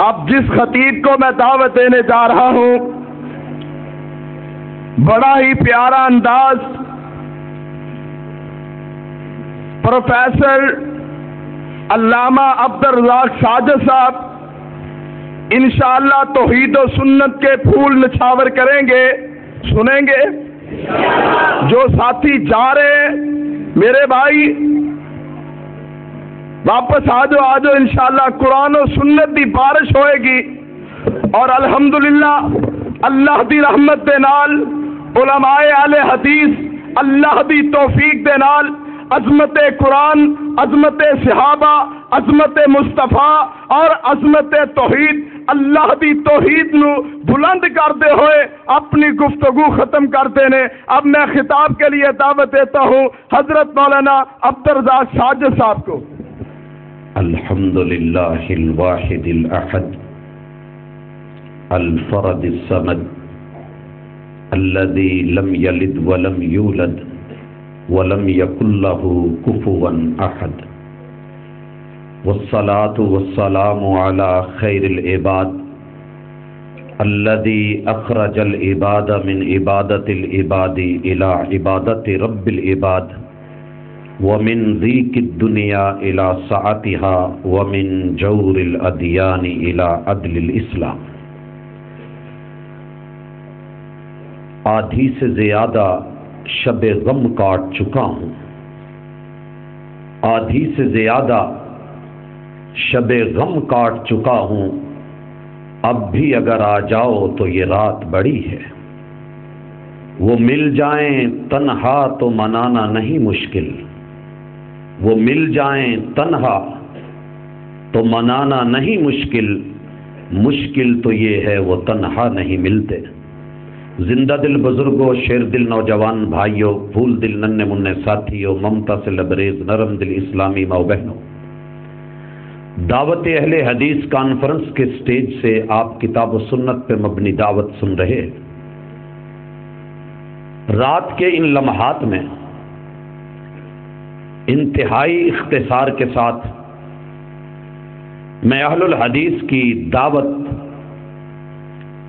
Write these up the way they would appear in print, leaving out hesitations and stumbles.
اب جس خطیب کو میں دعوت دینے جا رہا ہوں، بڑا ہی پیارا انداز پروفیسر علامہ عبدالرزاق ساجد صاحب انشاءاللہ توحید و سنت کے پھول نچھاور کریں گے، سنیں گے۔ جو ساتھی جا رہے ہیں میرے بھائی واپس آ جاؤ انشاءاللہ قرآن و سنت دی بارش ہوئے گی، اور الحمدللہ اللہ دی رحمت دے نال علماء اہل حدیث اللہ دی توفیق دے نال عظمت قرآن، عظمت صحابہ، عظمت مصطفیٰ اور عظمت توحید، اللہ دی توحید نو بلند کرتے ہوئے اپنی گفتگو ختم کرتے ہیں۔ اب میں خطاب کے لیے دعوت دیتا ہوں حضرت مولانا عبدالرزاق ساجد صاحب کو۔ الحمدللہ الواحد الاحد الفرد الصمد الذي لم يلد ولم يولد ولم يكن له كفوا احد، والصلاة والسلام على خير العباد الذي اخرج العباد من عبادة العباد الى عبادة رب العباد، ومن ضيق الدنيا الى سعتها، ومن جور الاديان الى عدل الاسلام۔ آدھی سے زیادہ شب غم کاٹ چکا ہوں، آدھی سے زیادہ شب غم کاٹ چکا ہوں، اب بھی اگر آ جاؤ تو یہ رات بڑی ہے۔ وہ مل جائیں تنہا تو منانا نہیں مشکل، وہ مل جائیں تنہا تو منانا نہیں مشکل، مشکل تو یہ ہے وہ تنہا نہیں ملتے۔ زندہ دل بزرگوں، شیر دل نوجوان بھائیوں، پھول دل ننھے منھے ساتھیوں، ممتا سے لبریز نرم دل اسلامی ماؤ بہنوں، دعوت اہل حدیث کانفرنس کے سٹیج سے آپ کتاب و سنت پہ مبنی دعوت سن رہے ہیں۔ رات کے ان لمحات میں انتہائی اختصار کے ساتھ میں اہل الحدیث کی دعوت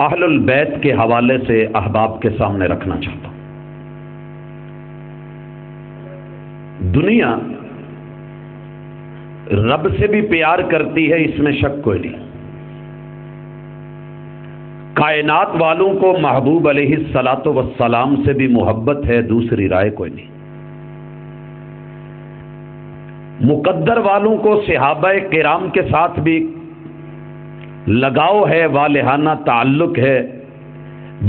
اہل البیت کے حوالے سے احباب کے سامنے رکھنا چاہتا ہوں۔ دنیا رب سے بھی پیار کرتی ہے، اس میں شک کوئی نہیں۔ کائنات والوں کو محبوب علیہ الصلاۃ والسلام سے بھی محبت ہے، دوسری رائے کوئی نہیں۔ مقدر والوں کو صحابہ کرام کے ساتھ بھی لگاؤ ہے، والہانہ تعلق ہے،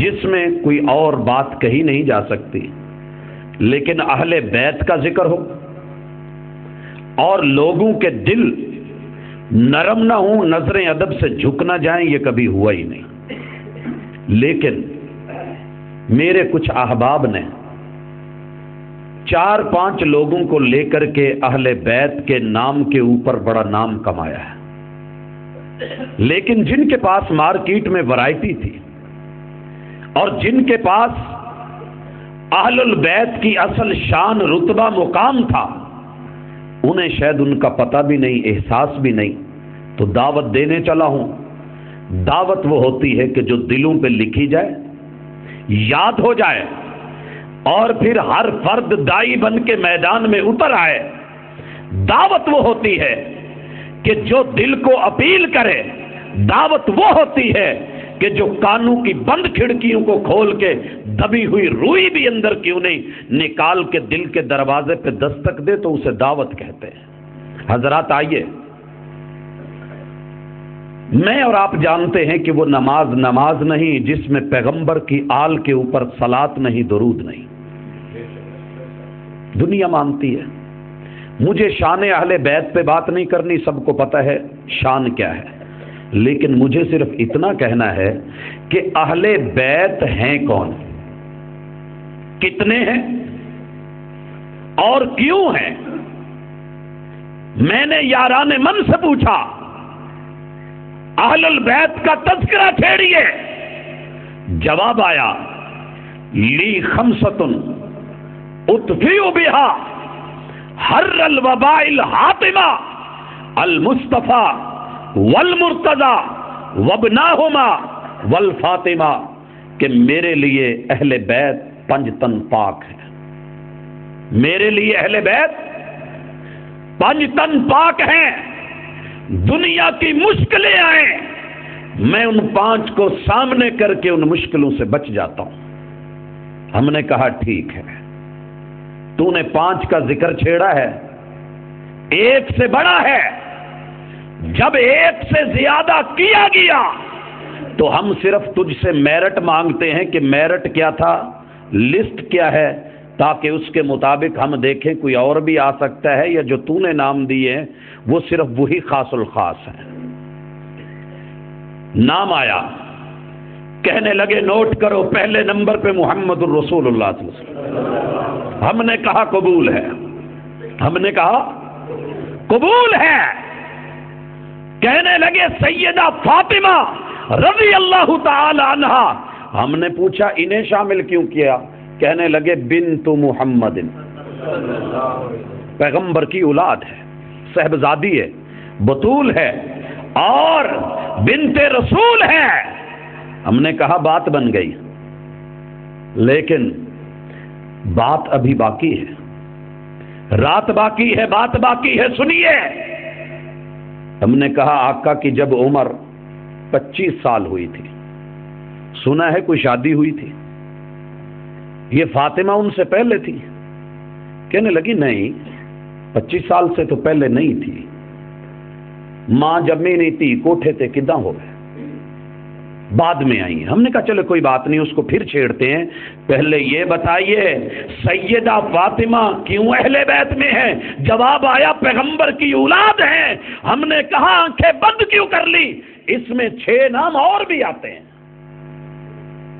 جس میں کوئی اور بات کہی نہیں جا سکتی۔ لیکن اہل بیت کا ذکر ہو اور لوگوں کے دل نرم نہ ہوں، نظریں ادب سے جھک نہ جائیں، یہ کبھی ہوا ہی نہیں۔ لیکن میرے کچھ احباب نے 4-5 لوگوں کو لے کر کے اہل بیت کے نام کے اوپر بڑا نام کمایا ہے، لیکن جن کے پاس مارکیٹ میں ورائٹی تھی اور جن کے پاس اہل البیت کی اصل شان، رتبہ، مقام تھا، انہیں شاید ان کا پتہ بھی نہیں، احساس بھی نہیں۔ تو دعوت دینے چلا ہوں۔ دعوت وہ ہوتی ہے کہ جو دلوں پہ لکھی جائے، یاد ہو جائے، اور پھر ہر فرد دائی بن کے میدان میں اتر آئے۔ دعوت وہ ہوتی ہے کہ جو دل کو اپیل کرے۔ دعوت وہ ہوتی ہے کہ جو کانوں کی بند کھڑکیوں کو کھول کے دبی ہوئی روئی بھی اندر کیوں نہیں نکال کے دل کے دروازے پہ دستک دے تو اسے دعوت کہتے ہیں۔ حضرات آئیے، میں اور آپ جانتے ہیں کہ وہ نماز نہیں جس میں پیغمبر کی آل کے اوپر صلاۃ نہیں، درود نہیں۔ دنیا مانتی ہے۔ مجھے شان اہل بیت پہ بات نہیں کرنی، سب کو پتہ ہے شان کیا ہے، لیکن مجھے صرف اتنا کہنا ہے کہ اہل بیت ہیں کون، کتنے ہیں اور کیوں ہیں۔ میں نے یاران من سے پوچھا، اہل البیت کا تذکرہ چھیڑیے، جواب آیا، لی خمسۃ اطفئ بہا حر الوباء الحاطمہ المصطفیٰ والمرتضی وابناہما والفاطمہ، کہ میرے لیے اہل بیت پنجتن پاک ہے، میرے لیے اہل بیت پنجتن پاک ہیں، دنیا کی مشکلیں آئیں میں ان پانچ کو سامنے کر کے ان مشکلوں سے بچ جاتا ہوں۔ ہم نے کہا ٹھیک ہے، تو نے پانچ کا ذکر چھیڑا ہے، ایک سے بڑا ہے، جب ایک سے زیادہ کیا گیا تو ہم صرف تجھ سے میرٹ مانگتے ہیں کہ میرٹ کیا تھا، لسٹ کیا ہے، تاکہ اس کے مطابق ہم دیکھیں کوئی اور بھی آ سکتا ہے یا جو تو نے نام دیے ہیں وہ صرف وہی خاص الخاص ہیں۔ نام آیا، کہنے لگے نوٹ کرو، پہلے نمبر پہ محمد الرسول اللہ صلی اللہ علیہ وسلم۔ ہم نے کہا قبول ہے، ہم نے کہا قبول ہے۔ کہنے لگے سیدہ فاطمہ رضی اللہ تعالی عنہا۔ ہم نے پوچھا انہیں شامل کیوں کیا؟ کہنے لگے بنت محمد، پیغمبر کی اولاد ہے، صاحبزادی ہے، بطول ہے اور بنت رسول ہے۔ ہم نے کہا بات بن گئی، لیکن بات ابھی باقی ہے، رات باقی ہے، بات باقی ہے، سنیے۔ ہم نے کہا آقا کی جب عمر 25 سال ہوئی تھی، سنا ہے کوئی شادی ہوئی تھی؟ یہ فاطمہ ان سے پہلے تھی؟ کہنے لگی نہیں، 25 سال سے تو پہلے نہیں تھی، ماں جب میں نہیں تھی کوٹھے تے کداں ہو گئے، بعد میں آئی ہیں۔ ہم نے کہا چلے کوئی بات نہیں، اس کو پھر چھیڑتے ہیں، پہلے یہ بتائیے سیدہ فاطمہ کیوں اہل بیت میں ہے؟ جواب آیا پیغمبر کی اولاد ہیں۔ ہم نے کہا آنکھیں بند کیوں کر لی؟ اس میں 6 نام اور بھی آتے ہیں،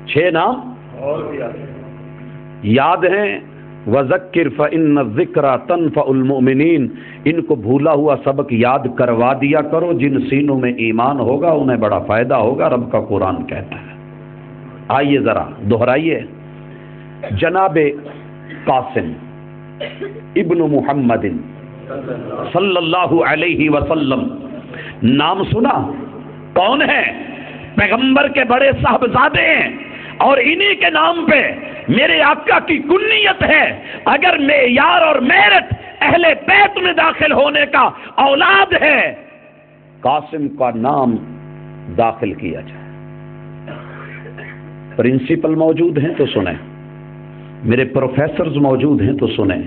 6 نام اور بھی آتے ہیں، یاد ہیں؟ وَذَكِّرْ فَإِنَّ الذِّكْرَى تَنفَعُ الْمُؤْمِنِينَ۔ ان کو بھولا ہوا سبق یاد کروا دیا کرو، جن سینوں میں ایمان ہوگا انہیں بڑا فائدہ ہوگا، رب کا قرآن کہتا ہے۔ آئیے ذرا دہرائیے، جناب قاسم ابن محمد صلی اللہ علیہ وسلم، نام سنا؟ کون ہے؟ پیغمبر کے بڑے صاحبزادے ہیں، اور انہی کے نام پہ میرے آقا کی کنیت ہے۔ اگر معیار اور میرٹ اہل بیت میں داخل ہونے کا اولاد ہے، قاسم کا نام داخل کیا جائے۔ پرنسپل موجود ہیں تو سنیں، میرے پروفیسرز موجود ہیں تو سنیں،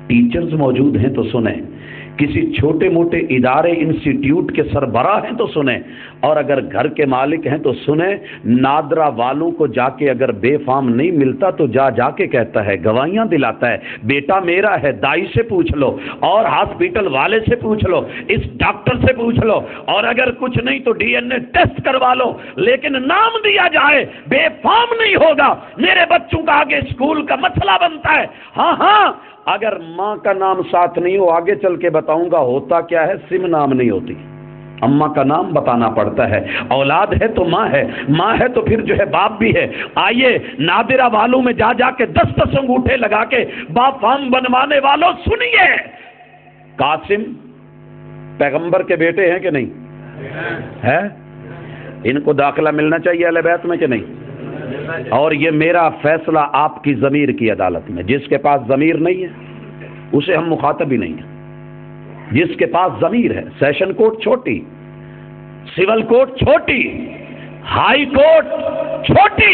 ٹیچرز موجود ہیں تو سنیں، کسی چھوٹے موٹے ادارے انسٹیٹیوٹ کے سربراہ ہیں تو سنیں، اور اگر گھر کے مالک ہیں تو سنیں۔ نادرا والوں کو جا کے اگر بے فام نہیں ملتا تو جا کے کہتا ہے، گواہیاں دلاتا ہے، بیٹا میرا ہے، دائی سے پوچھ لو، اور ہاسپٹل والے سے پوچھ لو، اس ڈاکٹر سے پوچھ لو، اور اگر کچھ نہیں تو ڈی این اے ٹیسٹ کروا لو، لیکن نام دیا جائے، بے فام نہیں ہوگا۔ میرے بچوں کا آگے اسکول کا مسئلہ بنتا ہے۔ ہاں اگر ماں کا نام ساتھ نہیں ہو، آگے چل کے بتاؤں گا ہوتا کیا ہے، سم نام نہیں ہوتی، اماں کا نام بتانا پڑتا ہے۔ اولاد ہے تو ماں ہے، ماں ہے تو پھر جو ہے باپ بھی ہے۔ آئیے نادرہ والوں میں جا کے 10 انگوٹھے لگا کے باپ فام بنوانے والوں سنیے، قاسم پیغمبر کے بیٹے ہیں کہ نہیں ہے؟ ان کو داخلہ ملنا چاہیے اہل بیت میں کہ نہیں؟ اور یہ میرا فیصلہ آپ کی ضمیر کی عدالت میں۔ جس کے پاس ضمیر نہیں ہے اسے ہم مخاطب ہی نہیں ہیں۔ جس کے پاس ضمیر ہے، سیشن کورٹ چھوٹی، سول کورٹ چھوٹی، ہائی کورٹ چھوٹی،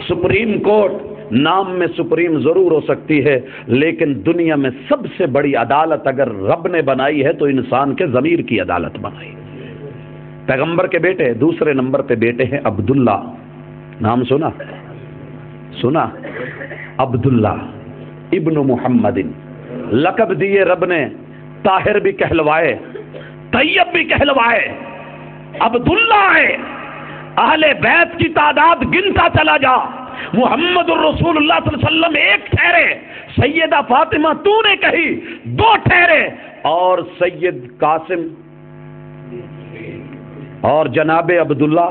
سپریم کورٹ نام میں سپریم ضرور ہو سکتی ہے، لیکن دنیا میں سب سے بڑی عدالت اگر رب نے بنائی ہے تو انسان کے ضمیر کی عدالت بنائی۔ پیغمبر کے بیٹے، دوسرے نمبر پہ بیٹے ہیں عبداللہ، نام سنا؟ عبداللہ ابن محمد، لقب دیے رب نے، طاہر بھی کہلوائے، طیب بھی کہلوائے، عبداللہ ہے۔ اہل بیت کی تعداد گنتا چلا جا، محمد الرسول اللہ صلی اللہ علیہ وسلم 1 ٹھہرے، سیدہ فاطمہ تو نے کہی 2 ٹھہرے، اور سید قاسم اور جناب عبداللہ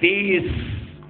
30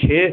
6।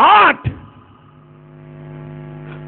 8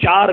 4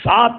7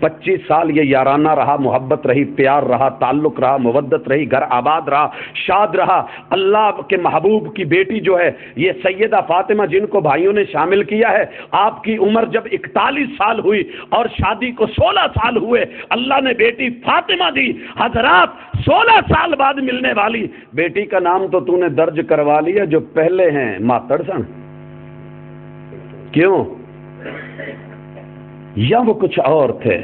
25 سال یہ یارانہ رہا، محبت رہی، پیار رہا، تعلق رہا، مودت رہی، گھر آباد رہا، شاد رہا۔ اللہ کے محبوب کی بیٹی جو ہے یہ سیدہ فاطمہ، جن کو بھائیوں نے شامل کیا ہے، آپ کی عمر جب 41 سال ہوئی اور شادی کو 16 سال ہوئے، اللہ نے بیٹی فاطمہ دی۔ حضرات 16 سال بعد ملنے والی بیٹی کا نام تو تو نے درج کروا لیا، جو پہلے ہیں ماتڑ سن، کیوں؟ یا وہ کچھ اور تھے؟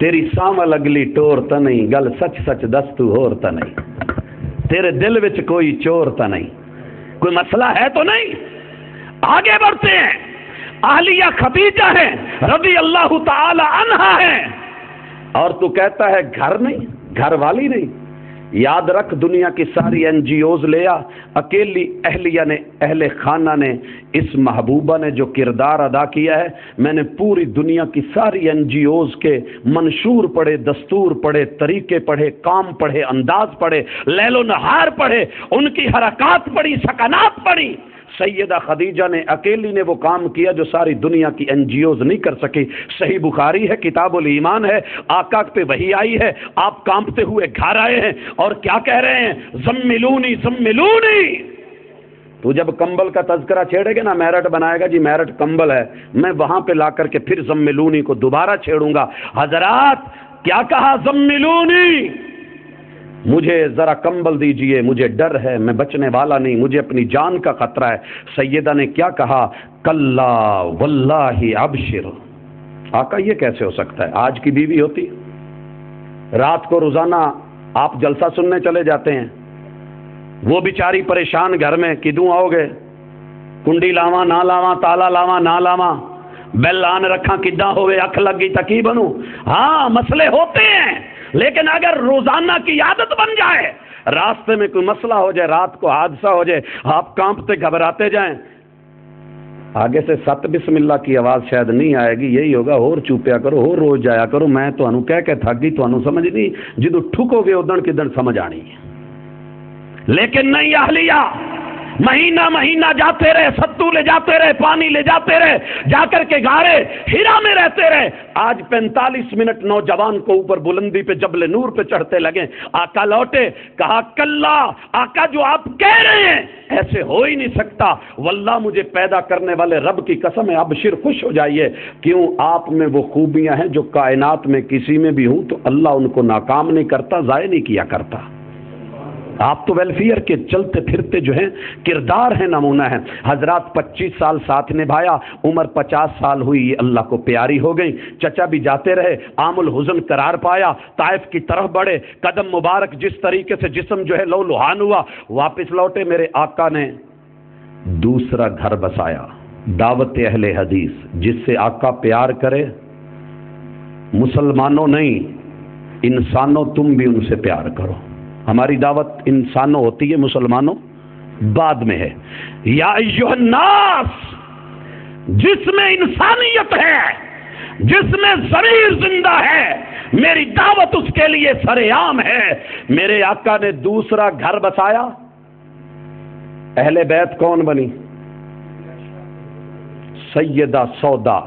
تیری سامل اگلی ٹور تا نہیں، گل سچ سچ دستو ہور تا نہیں، تیرے دل وچ کوئی چور تا نہیں، کوئی مسئلہ ہے تو نہیں؟ آگے بڑھتے ہیں۔ اہلیہ خدیجہ ہے رضی اللہ تعالی عنہا ہے، اور تو کہتا ہے گھر نہیں، گھر والی نہیں۔ یاد رکھ، دنیا کی ساری این جی اوز لے آ، اکیلی اہلیہ نے، اہل خانہ نے، اس محبوبہ نے جو کردار ادا کیا ہے، میں نے پوری دنیا کی ساری این جی اوز کے منشور پڑھے، دستور پڑھے، طریقے پڑھے، کام پڑھے، انداز پڑھے، لیل و نہار پڑھے، ان کی حرکات پڑھی، سکنات پڑھی۔ سیدہ خدیجہ نے اکیلی نے وہ کام کیا جو ساری دنیا کی این جی اوز نہیں کر سکی۔ صحیح بخاری ہے، کتاب الایمان ہے، آقا پہ وحی آئی ہے، آپ کانپتے ہوئے گھر آئے ہیں اور کیا کہہ رہے ہیں؟ زملونی زملونی۔ تو جب کمبل کا تذکرہ چھیڑے گا نا، میرٹ بنائے گا، جی میرٹ کمبل ہے، میں وہاں پہ لا کر کے پھر زملونی کو دوبارہ چھیڑوں گا۔ حضرات کیا کہا؟ زملونی، مجھے ذرا کمبل دیجئے، مجھے ڈر ہے، میں بچنے والا نہیں، مجھے اپنی جان کا خطرہ ہے۔ سیدہ نے کیا کہا؟ کلا واللہ ابشر۔ آقا یہ کیسے ہو سکتا ہے؟ آج کی بیوی ہوتی، رات کو روزانہ آپ جلسہ سننے چلے جاتے ہیں، وہ بیچاری پریشان گھر میں، کدوں آؤ گے؟ کنڈی لاواں نہ لاواں، تالا لاواں نہ لاواں، بیل آن رکھاں کداں ہوئے، اکھ لگی تکی بنوں۔ ہاں مسئلے ہوتے ہیں، لیکن اگر روزانہ کی عادت بن جائے، راستے میں کوئی مسئلہ ہو جائے، رات کو حادثہ ہو جائے، آپ کانپتے گھبراتے جائیں، آگے سے ست بسم اللہ کی آواز شاید نہیں آئے گی، یہی ہوگا اور چوپیا کرو، اور روز جایا کرو، میں تو انہوں کہہ کے تھک گئی، تو انہوں سمجھ نہیں، جدو ٹھکو گے ادن کدن سمجھ آنی ہے۔ لیکن نہیں اہلیہ، مہینہ مہینہ جاتے رہے، ستو لے جاتے رہے، پانی لے جاتے رہے، جا کر کے غارے ہرا میں رہتے رہے۔ آج 45 منٹ نوجوان کو اوپر بلندی پہ جبل نور پہ چڑھتے لگے، آقا لوٹے، کہا کلا، آقا جو آپ کہہ رہے ہیں ایسے ہو ہی نہیں سکتا، واللہ مجھے پیدا کرنے والے رب کی قسم ہے، ابشر خوش ہو جائیے، کیوں؟ آپ میں وہ خوبیاں ہیں جو کائنات میں کسی میں بھی ہوں تو اللہ ان کو ناکام نہیں کرتا، ضائع نہیں کیا کرتا۔ آپ تو ویلفیئر کے چلتے پھرتے جو ہیں کردار ہیں، نمونہ ہیں۔ حضرات 25 سال ساتھ نبھایا، عمر 50 سال ہوئی، یہ اللہ کو پیاری ہو گئی۔ چچا بھی جاتے رہے، عام الحزن قرار پایا، طائف کی طرف بڑھے، قدم مبارک جس طریقے سے جسم جو ہے لو لہان ہوا، واپس لوٹے، میرے آقا نے دوسرا گھر بسایا، دعوت اہل حدیث، جس سے آقا پیار کرے، مسلمانوں نہیں، انسانوں تم بھی ان سے پیار کرو۔ ہماری دعوت انسانوں ہوتی ہے، مسلمانوں بعد میں ہے۔ یا ایھا الناس، جس میں انسانیت ہے، جس میں ضمیر زندہ ہے، میری دعوت اس کے لیے سر عام ہے۔ میرے آقا نے دوسرا گھر بسایا، اہل بیت کون بنی؟ سیدہ سودا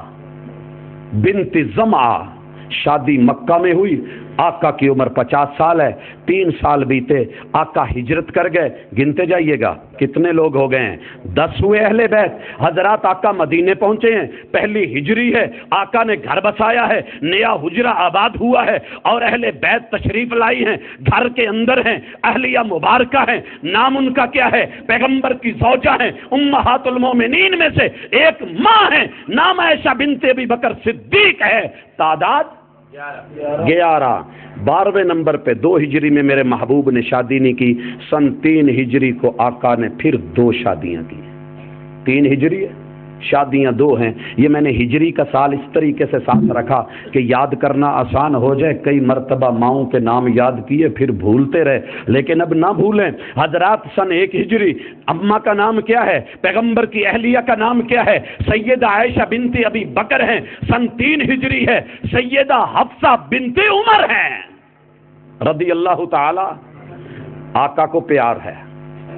بنت زمعہ، شادی مکہ میں ہوئی، آقا کی عمر 50 سال ہے، 3 سال بیتے، آقا ہجرت کر گئے، گنتے جائیے گا کتنے لوگ ہو گئے ہیں، 10 ہوئے اہل بیت۔ حضرات آقا مدینے پہنچے ہیں، پہلی ہجری ہے، آقا نے گھر بسایا ہے، نیا حجرہ آباد ہوا ہے، اور اہل بیت تشریف لائی ہیں، گھر کے اندر ہیں، اہلیہ مبارکہ ہیں۔ نام ان کا کیا ہے؟ پیغمبر کی زوجہ ہیں، امہات المومنین میں سے ایک ماں ہیں، نام عائشہ بنت ابی بکر صدیق ہے۔ تعداد 11۔ 12ویں نمبر پہ 2 ہجری میں میرے محبوب نے شادی نہیں کی، سن 3 ہجری کو آقا نے پھر 2 شادیاں کی۔ 3 ہجری ہے، شادیاں 2 ہیں۔ یہ میں نے ہجری کا سال اس طریقے سے ساتھ رکھا کہ یاد کرنا آسان ہو جائے۔ کئی مرتبہ ماؤں کے نام یاد کیے پھر بھولتے رہے، لیکن اب نہ بھولیں۔ حضرات سن 1 ہجری، اماں کا نام کیا ہے؟ پیغمبر کی اہلیہ کا نام کیا ہے؟ سیدہ عائشہ بنت ابی بکر ہیں۔ سن 3 ہجری ہے، سیدہ حفصہ بنت عمر ہیں رضی اللہ تعالی۔ آقا کو پیار ہے،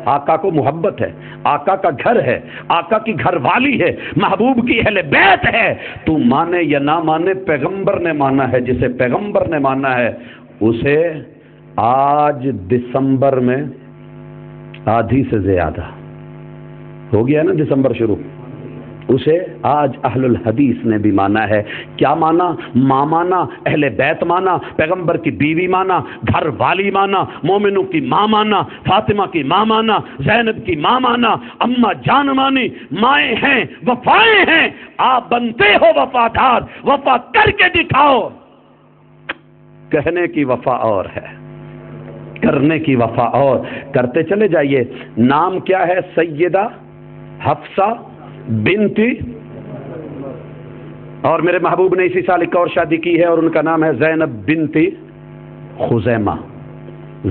آقا کو محبت ہے، آقا کا گھر ہے، آقا کی گھر والی ہے، محبوب کی اہل بیت ہے، تو مانے یا نہ مانے پیغمبر نے مانا ہے، جسے پیغمبر نے مانا ہے اسے آج دسمبر میں آدھی سے زیادہ ہو گیا نا، دسمبر شروع، اسے آج اہل الحدیث نے بھی مانا ہے۔ کیا مانا؟ ماں مانا، اہل بیت مانا، پیغمبر کی بیوی مانا، گھر والی مانا، مومنوں کی ماں مانا، فاطمہ کی ماں مانا، زینب کی ماں مانا، اماں جان مانی، مائیں ہیں، وفائیں ہیں، آپ بنتے ہو وفادار، وفا کر کے دکھاؤ۔ کہنے کی وفا اور ہے، کرنے کی وفا اور، کرتے چلے جائیے۔ نام کیا ہے؟ سیدہ حفصہ بنت، اور میرے محبوب نے اسی سال ایک اور شادی کی ہے اور ان کا نام ہے زینب بنت خزیمہ۔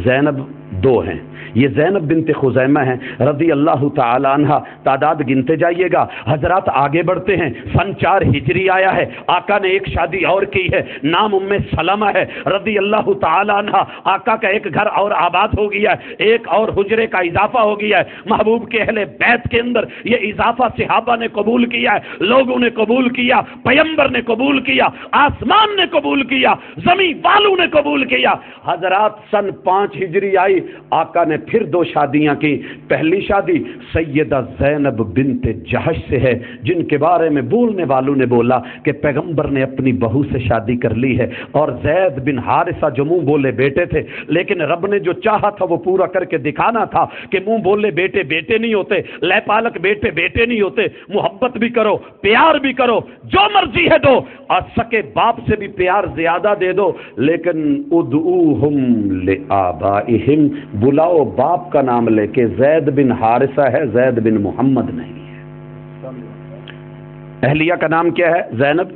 زینب دو ہیں، یہ زینب بنت خزیمہ ہیں رضی اللہ تعالی عنہ۔ تعداد گنتے جائیے گا حضرات، آگے بڑھتے ہیں۔ سن 4 ہجری آیا ہے، آقا نے ایک شادی اور کی ہے، نام ام سلمہ ہے رضی اللہ تعالی عنہ۔ آقا کا ایک گھر اور آباد ہو گیا ہے، ایک اور حجرے کا اضافہ ہو گیا ہے۔ محبوب کے اہل بیت کے اندر یہ اضافہ صحابہ نے قبول کیا ہے، لوگوں نے قبول کیا، پیغمبر نے قبول کیا، آسمان نے قبول کیا، زمین والوں نے قبول کیا۔ حضرات سن 5 ہجری آئی، آقا نے پھر 2 شادیاں کی۔ پہلی شادی سیدہ زینب بنت جہش سے ہے، جن کے بارے میں بولنے والوں نے بولا کہ پیغمبر نے اپنی بہو سے شادی کر لی ہے، اور زید بن حارثہ جو منہ بولے بیٹے تھے، لیکن رب نے جو چاہا تھا وہ پورا کر کے دکھانا تھا کہ منہ بولے بیٹے بیٹے نہیں ہوتے، لے پالک بیٹے بیٹے نہیں ہوتے، محبت بھی کرو، پیار بھی کرو، جو مرضی ہے دو، اور سکے باپ سے بھی پیار زیادہ دے دو، لیکن ادعوہم لآبائہم، بلاؤ باپ کا نام لے کے۔ زید بن حارثہ ہے، زید بن محمد نہیں ہے۔ اہلیہ کا نام کیا ہے؟ زینب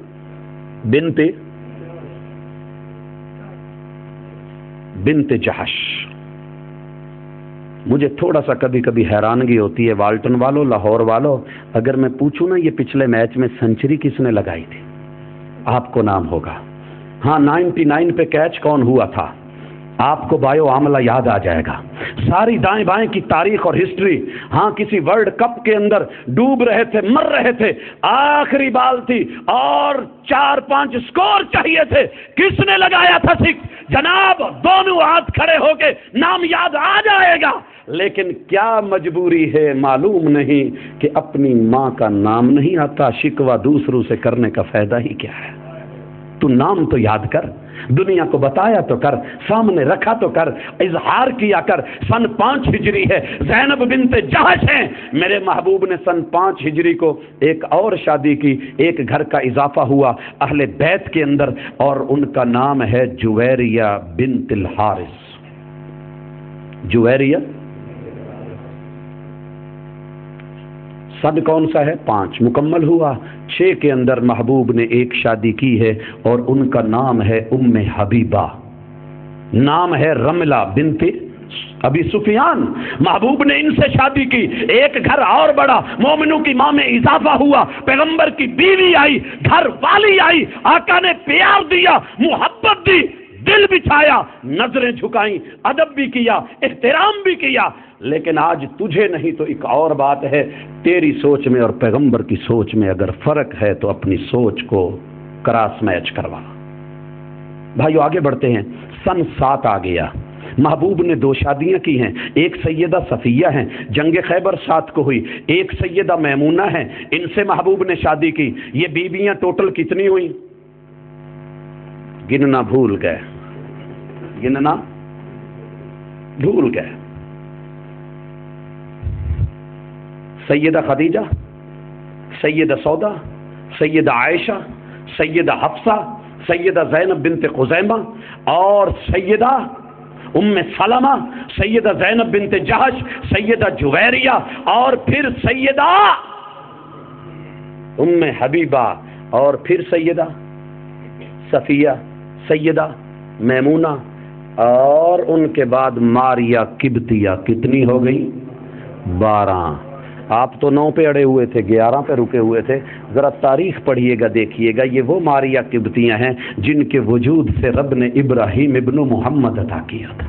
بنت جہش۔ مجھے تھوڑا سا کبھی کبھی حیرانگی ہوتی ہے والٹن والوں، لاہور والوں، اگر میں پوچھوں نا یہ پچھلے میچ میں سنچری کس نے لگائی تھی، آپ کو نام ہوگا۔ ہاں 99 پہ کیچ کون ہوا تھا، آپ کو بایو عاملہ یاد آ جائے گا۔ ساری دائیں بائیں کی تاریخ اور ہسٹری، ہاں کسی ورلڈ کپ کے اندر ڈوب رہے تھے، مر رہے تھے، آخری بال تھی اور 4-5 سکور چاہیے تھے، کس نے لگایا تھا سکس؟ جناب دونوں ہاتھ کھڑے ہو کے نام یاد آ جائے گا، لیکن کیا مجبوری ہے معلوم نہیں کہ اپنی ماں کا نام نہیں آتا، شکوہ دوسروں سے کرنے کا فائدہ ہی کیا ہے؟ تو نام تو یاد کر، دنیا کو بتایا تو کر، سامنے رکھا تو کر، اظہار کیا کر۔ سن 5 ہجری ہے، زینب بنت جہش ہیں، میرے محبوب نے سن 5 ہجری کو ایک اور شادی کی، ایک گھر کا اضافہ ہوا اہل بیت کے اندر، اور ان کا نام ہے جویریہ بنت الحارث۔ جویریہ سن کون سا ہے؟ 5 مکمل ہوا۔ 6 کے اندر محبوب نے ایک شادی کی ہے اور ان کا نام ہے ام حبیبہ، نام ہے رملہ بنت ابی سفیان۔ محبوب نے ان سے شادی کی، ایک گھر اور بڑا، مومنوں کی ماں میں اضافہ ہوا، پیغمبر کی بیوی آئی، گھر والی آئی، آقا نے پیار دیا، محبت دی، دل بچھایا، نظریں جھکائیں، ادب بھی کیا، احترام بھی کیا۔ لیکن آج تجھے نہیں تو ایک اور بات ہے، تیری سوچ میں اور پیغمبر کی سوچ میں اگر فرق ہے تو اپنی سوچ کو کراس میچ کروا۔ بھائیو آگے بڑھتے ہیں۔ سن 7 آ گیا، محبوب نے 2 شادیاں کی ہیں، ایک سیدہ صفیہ ہیں، جنگ خیبر 7 کو ہوئی، ایک سیدہ میمونہ ہیں، ان سے محبوب نے شادی کی۔ یہ بیویاں ٹوٹل کتنی ہوئی؟ گننا بھول گئے، گننا بھول گئے۔ سیدہ خدیجہ، سیدہ سودا، سیدہ عائشہ، سیدہ حفصہ، سیدہ زینب بنت خزیمہ، اور سیدہ ام سلمہ، سیدہ زینب بنت جہش، سیدہ جویریہ، اور پھر سیدہ ام حبیبہ، اور پھر سیدہ صفیہ، سیدہ میمونہ، اور ان کے بعد ماریہ قبطیہ۔ کتنی ہو گئی؟ 12۔ آپ تو 9 پہ اڑے ہوئے تھے، 11 پہ رکے ہوئے تھے۔ ذرا تاریخ پڑھیے گا، دیکھیے گا، یہ وہ ماریہ قبطیاں ہیں جن کے وجود سے رب نے ابراہیم ابن محمد عطا کیا تھا۔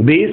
20।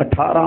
18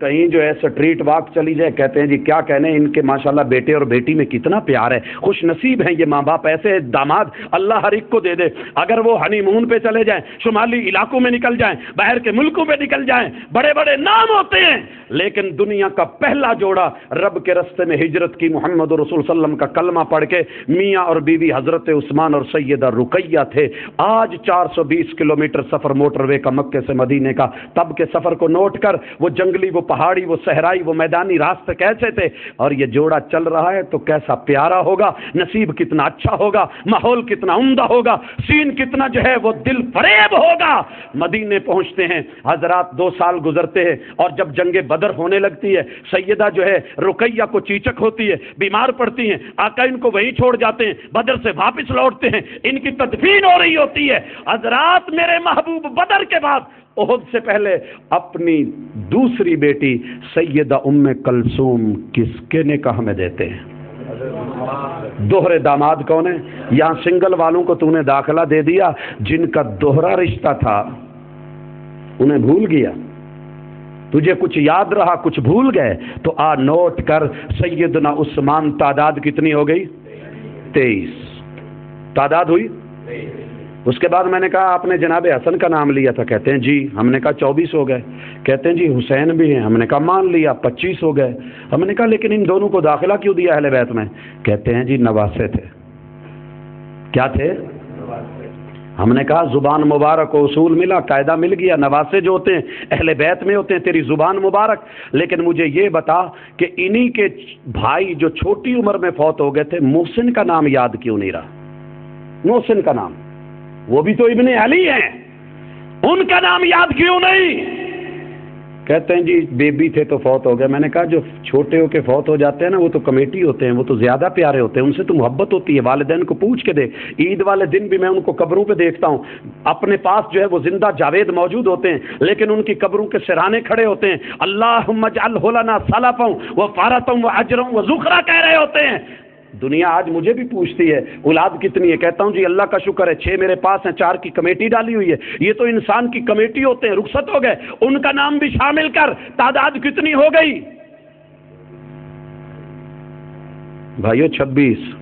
کہیں جو ہے اسٹریٹ واک چلی جائے کہتے ہیں جی کیا کہنے ان کے ماشاءاللہ بیٹے اور بیٹی میں کتنا پیار ہے، خوش نصیب ہیں یہ ماں باپ، ایسے داماد اللہ ہر ایک کو دے دے۔ اگر وہ ہنی مون پہ چلے جائیں، شمالی علاقوں میں نکل جائیں، باہر کے ملکوں پہ نکل جائیں، بڑے بڑے نام ہوتے ہیں، لیکن دنیا کا پہلا جوڑا رب کے رستے میں ہجرت کی محمد رسول صلی اللہ علیہ وسلم کا کلمہ پڑھ کے میاں اور بیوی حضرت عثمان اور سیدہ رقیہ تھے۔ آج 420 کلومیٹر سفر موٹر وے کا مکے سے مدینے کا، تب کے سفر کو نوٹ کر، وہ جنگلی، وہ پہاڑی، وہ صحرائی، وہ میدانی راستے کیسے تھے، اور یہ جوڑا چل رہا ہے تو کیسا پیارا ہوگا، نصیب کتنا اچھا ہوگا، ماحول کتنا عمدہ ہوگا، سین کتنا جو ہے وہ دل فریب ہوگا۔ مدینے پہنچتے ہیں حضرات، 2 سال گزرتے ہیں، اور جب جنگ بدر ہونے لگتی ہے، سیدہ جو ہے رقیہ کو چیچک ہوتی ہے، بیمار پڑتی ہیں، آقا ان کو وہیں چھوڑ جاتے ہیں، بدر سے واپس لوٹتے ہیں، ان کی تدفین ہو رہی ہوتی ہے۔ حضرات میرے محبوب بدر کے بعد احد سے پہلے اپنی دوسری بیٹی سیدہ ام کلثوم کس کے نکاح میں دیتے ہیں؟ دوہرے داماد کون ہے؟ یہاں سنگل والوں کو تو نے داخلہ دے دیا، جن کا دوہرا رشتہ تھا انہیں بھول گیا، تجھے کچھ یاد رہا کچھ بھول گئے، تو آ نوٹ کر، سیدنا عثمان تعداد کتنی ہو گئی؟ 23 تعداد ہوئی۔ اس کے بعد میں نے کہا آپ نے جناب حسن کا نام لیا تھا، کہتے ہیں جی، ہم نے کہا 24 ہو گئے، کہتے ہیں جی حسین بھی ہیں، ہم نے کہا مان لیا 25 ہو گئے، ہم نے کہا لیکن ان دونوں کو داخلہ کیوں دیا اہل بیت میں؟ کہتے ہیں جی نواسے تھے۔ کیا تھے؟ ہم نے کہا زبان مبارک کو اصول ملا، قاعدہ مل گیا، نواسے جو ہوتے ہیں اہل بیت میں ہوتے ہیں، تیری زبان مبارک۔ لیکن مجھے یہ بتا کہ انہی کے بھائی جو چھوٹی عمر میں فوت ہو گئے تھے، محسن کا نام یاد کیوں نہیں رہا؟ محسن کا نام، وہ بھی تو ابن علی ہیں، ان کا نام یاد کیوں نہیں؟ کہتے ہیں جی بیبی تھے تو فوت ہو گئے۔ میں نے کہا جو چھوٹے ہو کے فوت ہو جاتے ہیں نا، وہ تو کمیٹی ہوتے ہیں، وہ تو زیادہ پیارے ہوتے ہیں، ان سے تو محبت ہوتی ہے۔ والدین کو پوچھ کے دے، عید والے دن بھی میں ان کو قبروں پہ دیکھتا ہوں، اپنے پاس جو ہے وہ زندہ جاوید موجود ہوتے ہیں، لیکن ان کی قبروں کے سرانے کھڑے ہوتے ہیں، اللہم اجعلہ لنا سلفا وفارتا واجرا وذخرا کہہ رہے ہوتے ہیں۔ دنیا آج مجھے بھی پوچھتی ہے اولاد کتنی ہے، کہتا ہوں جی اللہ کا شکر ہے 6 میرے پاس ہیں، 4 کی کمیٹی ڈالی ہوئی ہے۔ یہ تو انسان کی کمیٹی ہوتے ہیں، رخصت ہو گئے، ان کا نام بھی شامل کر، تعداد کتنی ہو گئی بھائیو؟ 26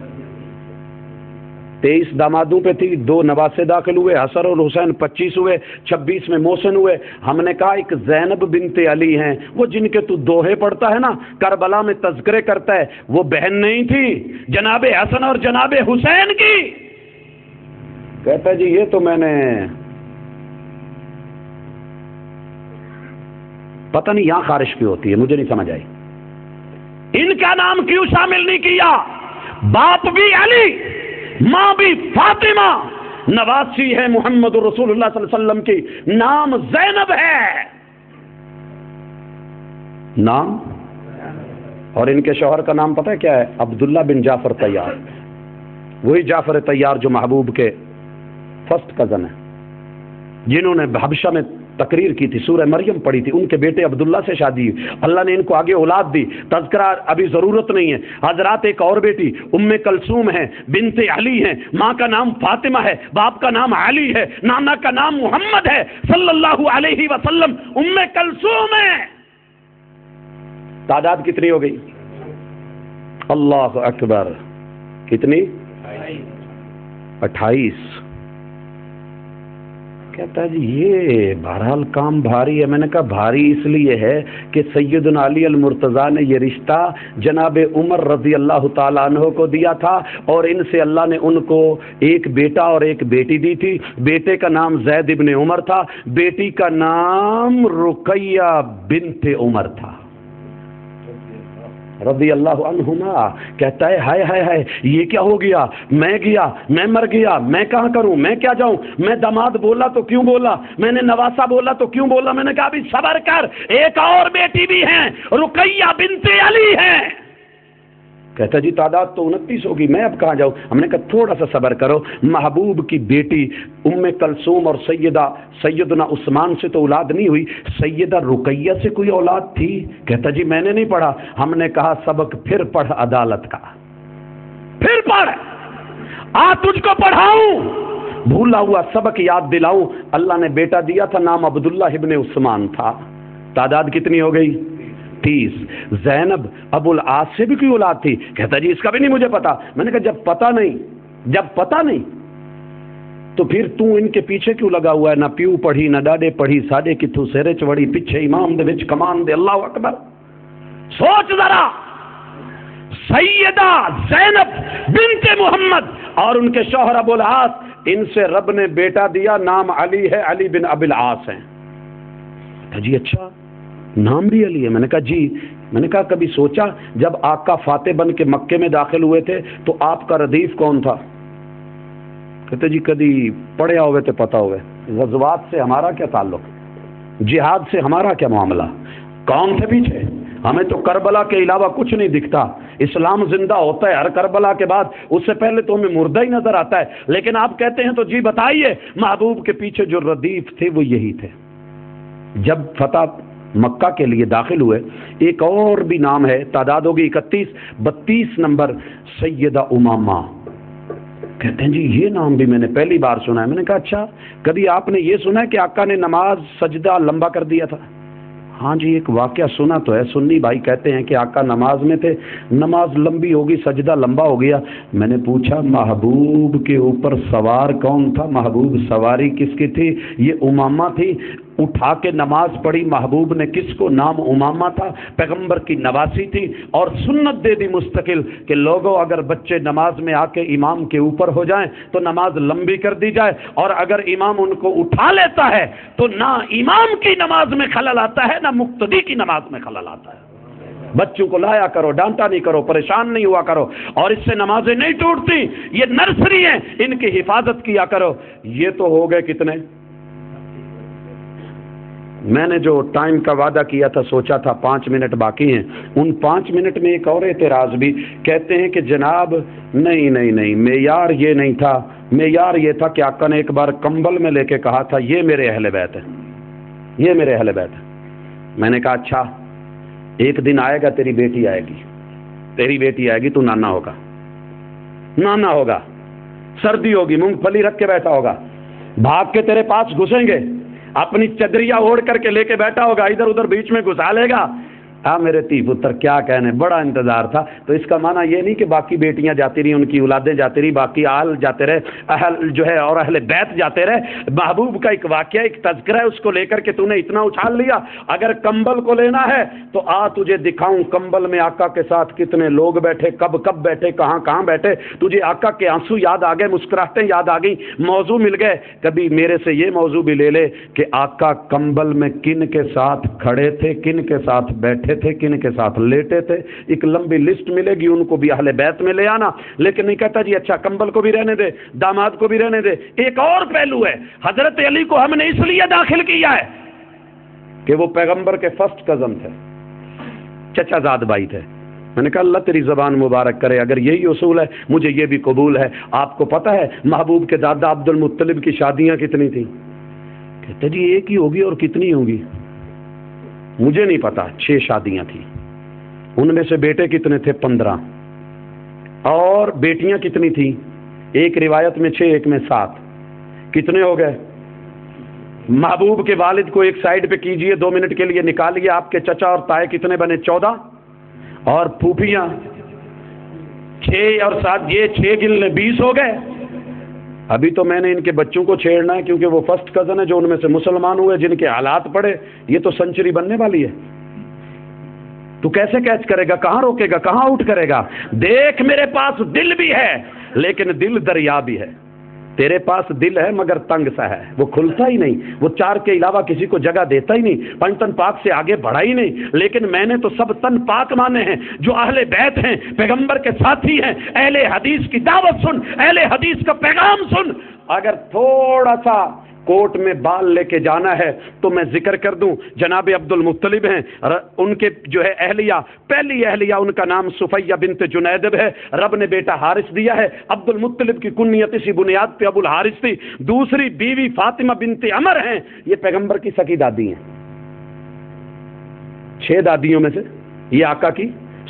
23 دامادوں پہ تھی، 2 نواسے داخل ہوئے، حسن اور حسین 25 ہوئے، 26 میں محسن ہوئے۔ ہم نے کہا ایک زینب بنت علی ہیں، وہ جن کے تو دوہے پڑھتا ہے نا، کربلا میں تذکرے کرتا ہے، وہ بہن نہیں تھی جناب حسن اور جناب حسین کی؟ کہتا ہے جی یہ تو میں نے پتہ نہیں یہاں خارش کیوں ہوتی ہے، مجھے نہیں سمجھ آئی، ان کا نام کیوں شامل نہیں کیا؟ باپ بھی علی، ماں بھی فاطمہ، نواسی ہے محمد رسول اللہ صلی اللہ علیہ وسلم کی، نام زینب ہے، نام، اور ان کے شوہر کا نام پتہ ہے کیا ہے؟ عبداللہ بن جعفر طیار، وہی جعفر طیار جو محبوب کے فرسٹ کزن ہیں، جنہوں نے حبشہ میں تقریر کی تھی، سورہ مریم پڑھی تھی، ان کے بیٹے عبداللہ سے شادی ہوئی، اللہ نے ان کو آگے اولاد دی، تذکرہ ابھی ضرورت نہیں ہے۔ حضرات ایک اور بیٹی ام کلثوم ہے، بنت علی ہیں، ماں کا نام فاطمہ ہے، باپ کا نام علی ہے، نانا کا نام محمد ہے صلی اللہ علیہ وسلم، ام کلثوم ہے۔ تعداد کتنی ہو گئی؟ اللہ اکبر، کتنی؟ 28۔ کہتا ہے جی یہ بہرحال کام بھاری ہے۔ میں نے کہا بھاری اس لیے ہے کہ سیدنا علی المرتضیٰ نے یہ رشتہ جناب عمر رضی اللہ تعالیٰ عنہ کو دیا تھا، اور ان سے اللہ نے ان کو ایک بیٹا اور ایک بیٹی دی تھی۔ بیٹے کا نام زید ابن عمر تھا، بیٹی کا نام رقیہ بنت عمر تھا رضی اللہ عنہما۔ کہتا ہے ہائے ہائے ہائے یہ کیا ہو گیا، میں گیا، میں مر گیا، میں کہاں کروں، میں کیا جاؤں، میں داماد بولا تو کیوں بولا، میں نے نواسا بولا تو کیوں بولا۔ میں نے کہا ابھی صبر کر، ایک اور بیٹی بھی ہیں، رقیہ بنت علی ہیں۔ کہتا جی تعداد تو 29 ہوگی، میں اب کہاں جاؤں۔ ہم نے کہا تھوڑا سا صبر کرو، محبوب کی بیٹی ام کلثوم اور سیدنا عثمان سے تو اولاد نہیں ہوئی، سیدہ رقیہ سے کوئی اولاد تھی؟ کہتا جی میں نے نہیں پڑھا۔ ہم نے کہا سبق پھر پڑھ عدالت کا، پھر پڑھ، آ تجھ کو پڑھاؤں، بھولا ہوا سبق یاد دلاؤں۔ اللہ نے بیٹا دیا تھا، نام عبداللہ ابن عثمان تھا۔ تعداد کتنی ہو گئی؟ 31 زینب ابو العاص سے بھی کوئی اولاد تھی؟ کہتا جی اس کا بھی نہیں مجھے پتا۔ میں نے کہا جب پتا نہیں تو پھر تو ان کے پیچھے کیوں لگا ہوا ہے؟ نہ پیو پڑھی نہ ڈاڈے پڑھی، ساڈے کتھوں سیرے چوڑی، پیچھے امام دے وچ کمان دے۔ اللہ اکبر! سوچ ذرا، سیدہ زینب بنت محمد اور ان کے شوہر ابو العاص، ان سے رب نے بیٹا دیا، نام علی ہے، علی بن ابی العاص ہیں۔ جی اچھا، نام بھی علی ہے؟ میں نے کہا جی۔ میں نے کہا کبھی سوچا جب آقا فاتح بن کے مکے میں داخل ہوئے تھے تو آپ کا ردیف کون تھا؟ کہتے جی کدی پڑھیا ہوئے تو پتا ہوئے۔ غزوات سے ہمارا کیا تعلق؟ جہاد سے ہمارا کیا معاملہ؟ کون تھے پیچھے؟ ہمیں تو کربلا کے علاوہ کچھ نہیں دکھتا۔ اسلام زندہ ہوتا ہے ہر کربلا کے بعد، اس سے پہلے تو ہمیں مردہ ہی نظر آتا ہے۔ لیکن آپ کہتے ہیں تو جی بتائیے، محبوب کے پیچھے جو ردیف تھے وہ یہی تھے۔ جب فتح مکہ کے لیے داخل ہوئے، ایک اور بھی نام ہے، تعداد ہوگی 31، 32 نمبر، سیدہ امامہ۔ کہتے ہیں جی یہ نام بھی میں نے پہلی بار سنا ہے۔ میں نے کہا اچھا، کبھی آپ نے یہ سنا ہے کہ آقا نے نماز سجدہ لمبا کر دیا تھا؟ ہاں جی ایک واقعہ سنا تو ہے۔ سنی بھائی کہتے ہیں کہ آقا نماز میں تھے، نماز لمبی ہوگی، سجدہ لمبا ہو گیا۔ میں نے پوچھا محبوب کے اوپر سوار کون تھا؟ محبوب سواری کس کی تھی؟ یہ امامہ تھی۔ اٹھا کے نماز پڑھی محبوب نے کس کو؟ نام امامہ تھا، پیغمبر کی نواسی تھی، اور سنت دے دی مستقل کہ لوگوں اگر بچے نماز میں آ کے امام کے اوپر ہو جائیں تو نماز لمبی کر دی جائے، اور اگر امام ان کو اٹھا لیتا ہے تو نہ امام کی نماز میں خلل آتا ہے نہ مقتدی کی نماز میں خلل آتا ہے۔ بچوں کو لایا کرو، ڈانٹا نہیں کرو، پریشان نہیں ہوا کرو، اور اس سے نمازیں نہیں ٹوٹتی، یہ نرسری ہیں، ان کی حفاظت کیا کرو۔ یہ تو ہو گئے کتنے؟ میں نے جو ٹائم کا وعدہ کیا تھا، سوچا تھا 5 منٹ باقی ہیں، ان 5 منٹ میں ایک اور اعتراض بھی۔ کہتے ہیں کہ جناب نہیں، معیار یہ نہیں تھا، معیار یہ تھا کہ آقا نے ایک بار کمبل میں لے کے کہا تھا یہ میرے اہل بیت ہے، یہ میرے اہل بیت ہے۔ میں نے کہا اچھا، ایک دن آئے گا تیری بیٹی آئے گی، تو نانا ہوگا، سردی ہوگی، مونگ پھلی رکھ کے بیٹھا ہوگا، بھاگ کے تیرے پاس گھسیں گے، اپنی چدریا اوڑھ کر کے لے کے بیٹھا ہوگا، ادھر ادھر بیچ میں گھسا لے گا۔ ہاں میرے تی پتر کیا کہنے، بڑا انتظار تھا۔ تو اس کا معنی یہ نہیں کہ باقی بیٹیاں جاتی رہی، ان کی اولادیں جاتی رہی، باقی اہل جاتے رہے، اہل جو ہے اور اہل بیت جاتے رہے۔ محبوب کا ایک واقعہ، ایک تذکرہ ہے، اس کو لے کر کے تو نے اتنا اچھال لیا۔ اگر کمبل کو لینا ہے تو آ تجھے دکھاؤں کمبل میں آقا کے ساتھ کتنے لوگ بیٹھے، کب بیٹھے، کہاں بیٹھے۔ تجھے آقا کے آنسو یاد آ گئے، مسکراہٹیں یاد آ گئیں، موضوع مل گئے۔ کبھی میرے سے یہ موضوع بھی لے لے کہ آقا کمبل میں کن کے ساتھ کھڑے تھے، کن کے ساتھ بیٹھے تھے، کن کے ساتھ لیٹے تھے، ایک لمبی لسٹ ملے گی، ان کو بھی اہل بیت میں لے آنا۔ لیکن نہیں کہتا جی اچھا کمبل کو بھی رہنے دے، داماد کو بھی رہنے دے۔ ایک اور پہلو ہے، حضرت علی کو ہم نے اس لیے داخل کیا ہے کہ وہ پیغمبر کے فرسٹ کزن تھے، چچا زاد بھائی تھے۔ میں نے کہا اللہ تیری زبان مبارک کرے، اگر یہی اصول ہے مجھے یہ بھی قبول ہے۔ آپ کو پتہ ہے محبوب کے دادا عبد المطلب کی شادیاں کتنی تھیں؟ کہتے جی ایک ہی ہوگی، اور کتنی ہوں گی مجھے نہیں پتا، 6 شادیاں تھیں۔ ان میں سے بیٹے کتنے تھے؟ 15، اور بیٹیاں کتنی تھیں؟ ایک روایت میں 6، ایک میں 7۔ کتنے ہو گئے؟ محبوب کے والد کو ایک سائیڈ پہ کیجئے، 2 منٹ کے لیے نکالیے، آپ کے چچا اور تائے کتنے بنے؟ 14، اور پھوپھیاں 6 اور 7، یہ 6 گن لیں، 20 ہو گئے۔ ابھی تو میں نے ان کے بچوں کو چھیڑنا ہے کیونکہ وہ فرسٹ کزن ہے جو ان میں سے مسلمان ہوئے، جن کے حالات پڑے، یہ تو سنچری بننے والی ہے۔ تو کیسے کیچ کرے گا؟ کہاں روکے گا؟ کہاں آؤٹ کرے گا؟ دیکھ میرے پاس دل بھی ہے، لیکن دل دریا بھی ہے۔ تیرے پاس دل ہے مگر تنگ سا ہے، وہ کھلتا ہی نہیں، وہ 4 کے علاوہ کسی کو جگہ دیتا ہی نہیں، 5 تن پاک سے آگے بڑھا ہی نہیں۔ لیکن میں نے تو سب تن پاک مانے ہیں، جو اہل بیت ہیں، پیغمبر کے ساتھی ہیں، اہل حدیث کی دعوت سن، اہل حدیث کا پیغام سن۔ اگر تھوڑا سا کوٹ میں بال لے کے جانا ہے تو میں ذکر کر دوں، جناب عبد المطلب ہیں، ان کے جو ہے اہلیہ، پہلی اہلیہ ان کا نام صفیہ بنت جنیدب ہے، رب نے بیٹا حارث دیا ہے۔ عبد المطلب کی کنیت اسی بنیاد پہ ابو الحارث تھی۔ دوسری بیوی فاطمہ بنت عمر ہیں، یہ پیغمبر کی سکی دادی ہیں۔ 6 دادیوں میں سے یہ آقا کی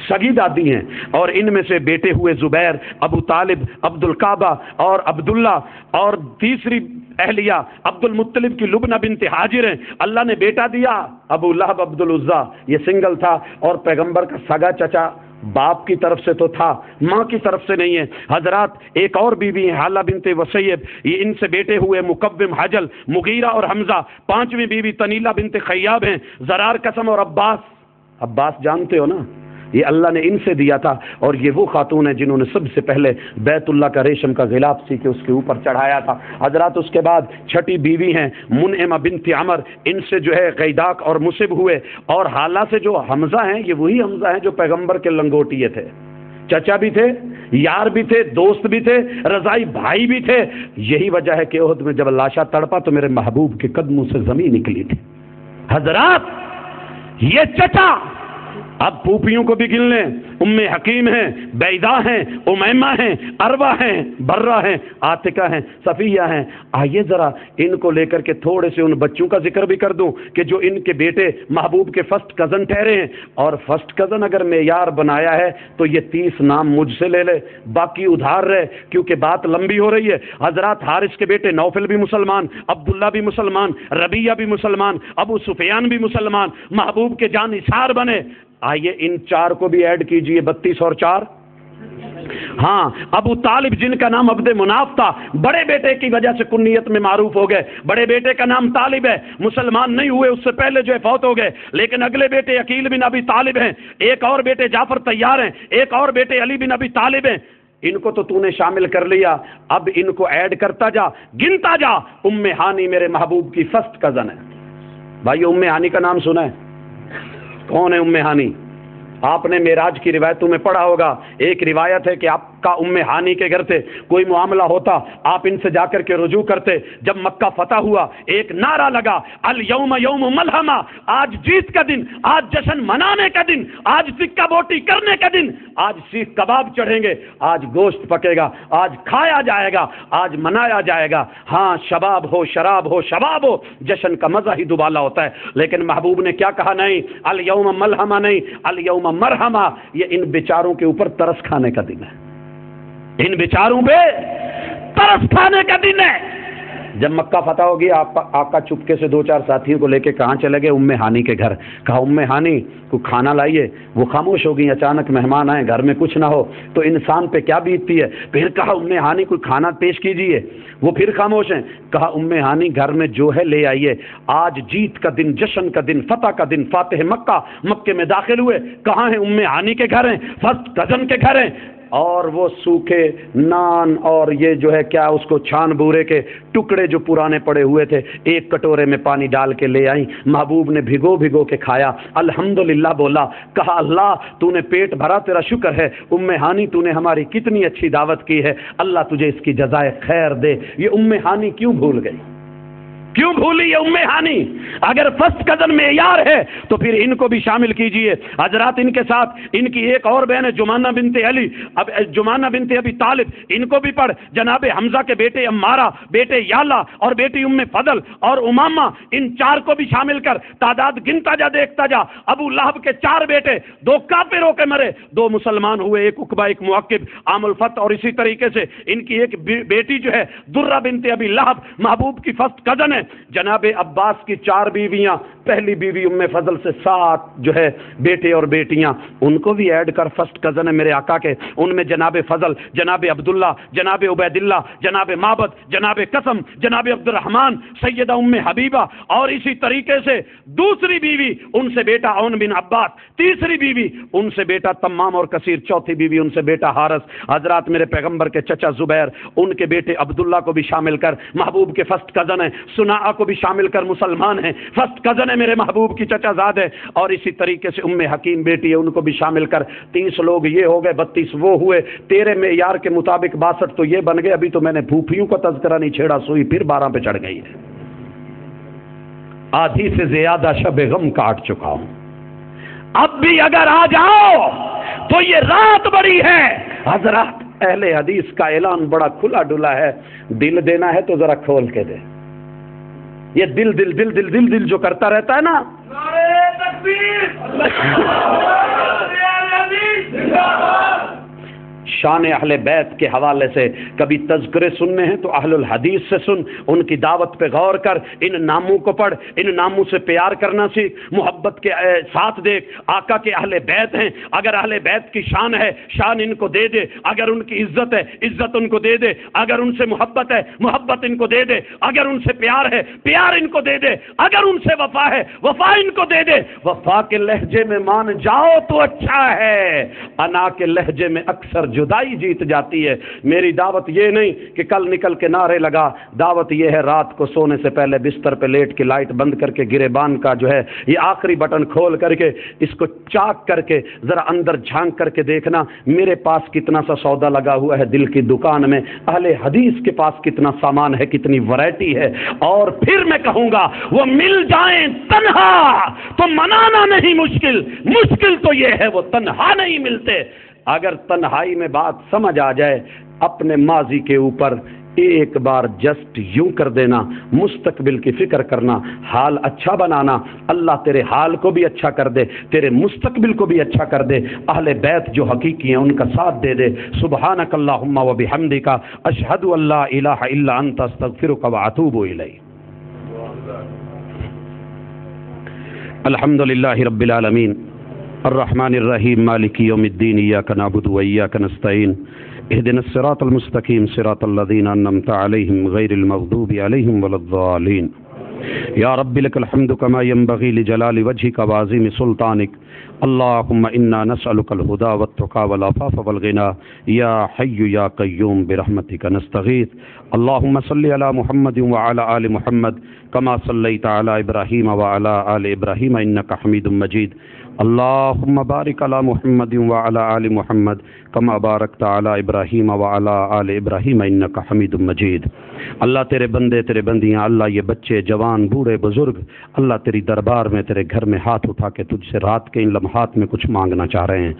سگی دادی ہیں، اور ان میں سے بیٹے ہوئے زبیر، ابو طالب، عبد الکعبہ اور عبداللہ، اور تیسری اہلیہ عبد المطلب کی لبنہ بنت حاجر ہیں، اللہ نے بیٹا دیا ابو لہب عبد العزیٰ، یہ سنگل تھا اور پیغمبر کا سگا چچا باپ کی طرف سے تو تھا، ماں کی طرف سے نہیں ہے۔ حضرات ایک اور بیوی ہیں حالہ بنت وسیب، یہ ان سے بیٹے ہوئے مقوم، حجل، مغیرہ اور حمزہ۔ پانچویں بیوی تنیلہ بنت خیاب ہیں، زرار، قسم اور عباس جانتے ہو نا، یہ اللہ نے ان سے دیا تھا، اور یہ وہ خاتون ہیں جنہوں نے سب سے پہلے بیت اللہ کا ریشم کا غلاف سی کے اس کے اوپر چڑھایا تھا۔ حضرات اس کے بعد چھٹی بیوی ہیں منعمہ بنت عمر، ان سے جو ہے قیداق اور مصب ہوئے، اور حالہ سے جو حمزہ ہیں یہ وہی حمزہ ہیں جو پیغمبر کے لنگوٹیے تھے، چچا بھی تھے، یار بھی تھے، دوست بھی تھے، رضائی بھائی بھی تھے۔ یہی وجہ ہے کہ احد میں جب لاشا تڑپا تو میرے محبوب کے قدموں سے زمین نکلی تھی۔ حضرات یہ چچا، اب پھوپھیوں کو بھی گن لیں، ام حکیم ہیں، بیضا ہیں، امیمہ ہیں، عروہ ہیں، برہ ہیں، عاتقہ ہیں، صفیہ ہیں۔ آئیے ذرا ان کو لے کر کے تھوڑے سے ان بچوں کا ذکر بھی کر دوں کہ جو ان کے بیٹے محبوب کے فرسٹ کزن ٹھہرے ہیں، اور فرسٹ کزن اگر معیار بنایا ہے تو یہ 30 نام مجھ سے لے لے، باقی ادھار رہے کیونکہ بات لمبی ہو رہی ہے۔ حضرات حارث کے بیٹے نوفل بھی مسلمان، عبداللہ بھی مسلمان، ربیہ بھی مسلمان، ابو سفیان بھی مسلمان، محبوب کے جان نثار بنے۔ آئیے ان 4 کو بھی ایڈ کیجئے، 32 اور 4، ہاں ابو طالب جن کا نام عبد مناف تھا، بڑے بیٹے کی وجہ سے کنیت میں معروف ہو گئے، بڑے بیٹے کا نام طالب ہے، مسلمان نہیں ہوئے، اس سے پہلے جو ہے فوت ہو گئے، لیکن اگلے بیٹے عقیل بن ابی طالب ہیں، ایک اور بیٹے جعفر طیار ہیں، ایک اور بیٹے علی بن ابی طالب ہیں۔ ان کو تو نے شامل کر لیا، اب ان کو ایڈ کرتا جا، گنتا جا۔ ام ہانی میرے محبوب کی فرسٹ کزن ہے۔ بھائی ام ہانی کا نام سنا ہے؟ کون ہے ام ہانی؟ آپ نے معراج کی روایتوں میں پڑھا ہوگا، ایک روایت ہے کہ آپ کا ام ہانی کے گھر سے کوئی معاملہ ہوتا، آپ ان سے جا کر کے رجوع کرتے۔ جب مکہ فتح ہوا ایک نعرہ لگا، الیوم یوم ملحمہ، آج جیت کا دن، آج جشن منانے کا دن، آج سکہ بوٹی کرنے کا دن، آج سیخ کباب چڑھیں گے، آج گوشت پکے گا، آج کھایا جائے گا، آج منایا جائے گا۔ ہاں شباب ہو، شراب ہو، شباب ہو، جشن کا مزہ ہی دوبالا ہوتا ہے، لیکن محبوب نے کیا کہا؟ نہیں، الیوم ملحمہ نہیں، الیوم مرحمہ، یہ ان بیچاروں کے اوپر ترس کھانے کا دن ہے، ان بیچاروں پہ ترس کھانے کا دن ہے۔ جب مکہ فتح ہوگی آقا چپکے سے 2-4 ساتھیوں کو لے کے کہاں چلے گئے؟ ام ہانی کے گھر۔ کہا ام ہانی کو کھانا لائیے، وہ خاموش ہو گئی، اچانک مہمان آئے، گھر میں کچھ نہ ہو تو انسان پہ کیا بیتتی ہے۔ پھر کہا ام ہانی کوئی کھانا پیش کیجیے، وہ پھر خاموش ہیں۔ کہا ام ہانی گھر میں جو ہے لے آئیے، آج جیت کا دن، جشن کا دن، فتح کا دن، فاتح مکہ، مکے میں داخل ہوئے۔ کہاں ہیں؟ ام ہانی کے گھر ہیں، فرسٹ کزن کے گھر ہیں، اور وہ سوکھے نان اور یہ جو ہے کیا اس کو چھان بورے کے ٹکڑے جو پرانے پڑے ہوئے تھے، ایک کٹورے میں پانی ڈال کے لے آئیں۔ محبوب نے بھگو بھگو کے کھایا، الحمدللہ بولا، کہا اللہ تو نے پیٹ بھرا، تیرا شکر ہے۔ ام ہانی تو نے ہماری کتنی اچھی دعوت کی ہے، اللہ تجھے اس کی جزائے خیر دے۔ یہ ام ہانی کیوں بھول گئی؟ کیوں بھولی یہ ام ہانی؟ اگر فرسٹ کزن معیار ہے تو پھر ان کو بھی شامل کیجئے۔ حضرات ان کے ساتھ ان کی ایک اور بہن ہے جمانہ بنت علی، اب جمانہ بنت ابی طالب، ان کو بھی پڑھ۔ جناب حمزہ کے بیٹے عمارہ، بیٹے یالا اور بیٹی ام فضل اور امامہ، ان 4 کو بھی شامل کر، تعداد گنتا جا، دیکھتا جا۔ ابو لہب کے 4 بیٹے، 2 کافر ہو کے مرے، 2 مسلمان ہوئے، ایک عقبہ، ایک معقب، عام الفتح، اور اسی طریقے سے ان کی ایک بیٹی جو ہے درہ بنت ابی لہب، محبوب کی فرسٹ کزن ہے۔ جناب عباس کی 4 بیویاں، پہلی بیوی ام فضل سے 7 جو ہے بیٹے اور بیٹیاں، ان کو بھی ایڈ کر، فرسٹ کزن ہے میرے آقا کے۔ ان میں جناب فضل، جناب عبداللہ، جناب عبید اللہ، جناب معبد، جناب قسم، جناب عبد الرحمن، سیدہ ام حبیبہ، اور اسی طریقے سے دوسری بیوی ان سے بیٹا عون بن عباس، تیسری بیوی ان سے بیٹا تمام اور کثیر، چوتھی بیوی ان سے بیٹا حارث۔ حضرات میرے پیغمبر کے چچا زبیر، ان کے بیٹے عبداللہ کو بھی شامل کر، محبوب کے فرسٹ کزن ہیں، سناء کو بھی شامل کر، مسلمان ہیں، فرسٹ کزن ہے میرے محبوب کی چچا زاد ہے، اور اسی طریقے سے ام حکیم بیٹی ہے، ان کو بھی شامل کر۔ 30 لوگ یہ ہو گئے، 32 وہ ہوئے، تیرے معیار کے مطابق 62 تو یہ بن گئے۔ ابھی تو میں نے پھوپھیوں کا تذکرہ نہیں چھیڑا، سوئی پھر 12 پہ چڑھ گئی ہے۔ آدھی سے زیادہ شب غم کاٹ چکا ہوں، اب بھی اگر آ جاؤ تو یہ رات بڑی ہے۔ حضرات اہل حدیث کا اعلان بڑا کھلا ڈلا ہے، دل دینا ہے تو ذرا کھول کے دے۔ یہ دل دل دل دل دل دل جو کرتا رہتا ہے نا، شان اہل بیت کے حوالے سے کبھی تذکرے سننے ہیں تو اہل الحدیث سے سن، ان کی دعوت پہ غور کر، ان ناموں کو پڑھ، ان ناموں سے پیار کرنا سیکھ، محبت کے ساتھ دیکھ، آقا کے اہل بیت ہیں، اگر اہل بیت کی شان ہے شان ان کو دے دے، اگر ان کی عزت ہے عزت ان کو دے دے، اگر ان سے محبت ہے محبت ان کو دے دے، اگر ان سے پیار ہے پیار ان کو دے دے، اگر ان سے وفا ہے وفا ان کو دے دے۔ وفا کے لہجے میں مان جاؤ تو اچھا ہے، انا کے لہجے میں اکثر جدائی جیت جاتی ہے۔ میری دعوت یہ نہیں کہ کل نکل کے نعرے لگا، دعوت یہ ہے رات کو سونے سے پہلے بستر پہ لیٹ کے لائٹ بند کر کے گریبان کا جو ہے یہ آخری بٹن کھول کر کے اس کو چاک کر کے ذرا اندر جھانک کر کے دیکھنا میرے پاس کتنا سا سودا لگا ہوا ہے دل کی دکان میں، اہل حدیث کے پاس کتنا سامان ہے، کتنی ورائٹی ہے، اور پھر میں کہوں گا وہ مل جائیں تنہا تو منانا نہیں مشکل، مشکل تو یہ ہے وہ تنہا نہیں ملتے۔ اگر تنہائی میں بات سمجھ آ جائے، اپنے ماضی کے اوپر ایک بار جسٹ یوں کر دینا، مستقبل کی فکر کرنا، حال اچھا بنانا، اللہ تیرے حال کو بھی اچھا کر دے، تیرے مستقبل کو بھی اچھا کر دے، اہل بیت جو حقیقی ہیں ان کا ساتھ دے دے۔ سبحانک اللہم و بحمدک، اشہد ان لا الہ الا انت، استغفرک و اتوب الیک۔ الحمدللہ رب العالمین الرحمن الرحیم مالک یوم الدین، ایاک نعبد و ایاک نستعین، اهدنا الصراط المستقیم صراط الذین انعمت علیہم غیر المغضوب علیہم ولا الضالین۔ یا رب لک الحمد کما ينبغی لجلال وجهک وعظیم سلطانک، اللہم انا نسألک الہدی والتقی والعفاف والغنی، یا حی یا قیوم برحمتک نستغیث۔ اللہم صلی علی محمد وعلی آل محمد کما صلیت علی ابراہیم وعلی آل ابراہیم انک حمید مجید۔ اللہم بارک علی محمد وعلی آل محمد کما بارکت علی ابراہیم وعلی آل ابراہیم انک حمید مجید۔ اللہ تیرے بندے تیرے بندیاں، اللہ یہ بچے جوان بوڑھے بزرگ، اللہ تیری دربار میں تیرے گھر میں ہاتھ اٹھا کے تجھ سے رات کے ان لمحات میں کچھ مانگنا چاہ رہے ہیں۔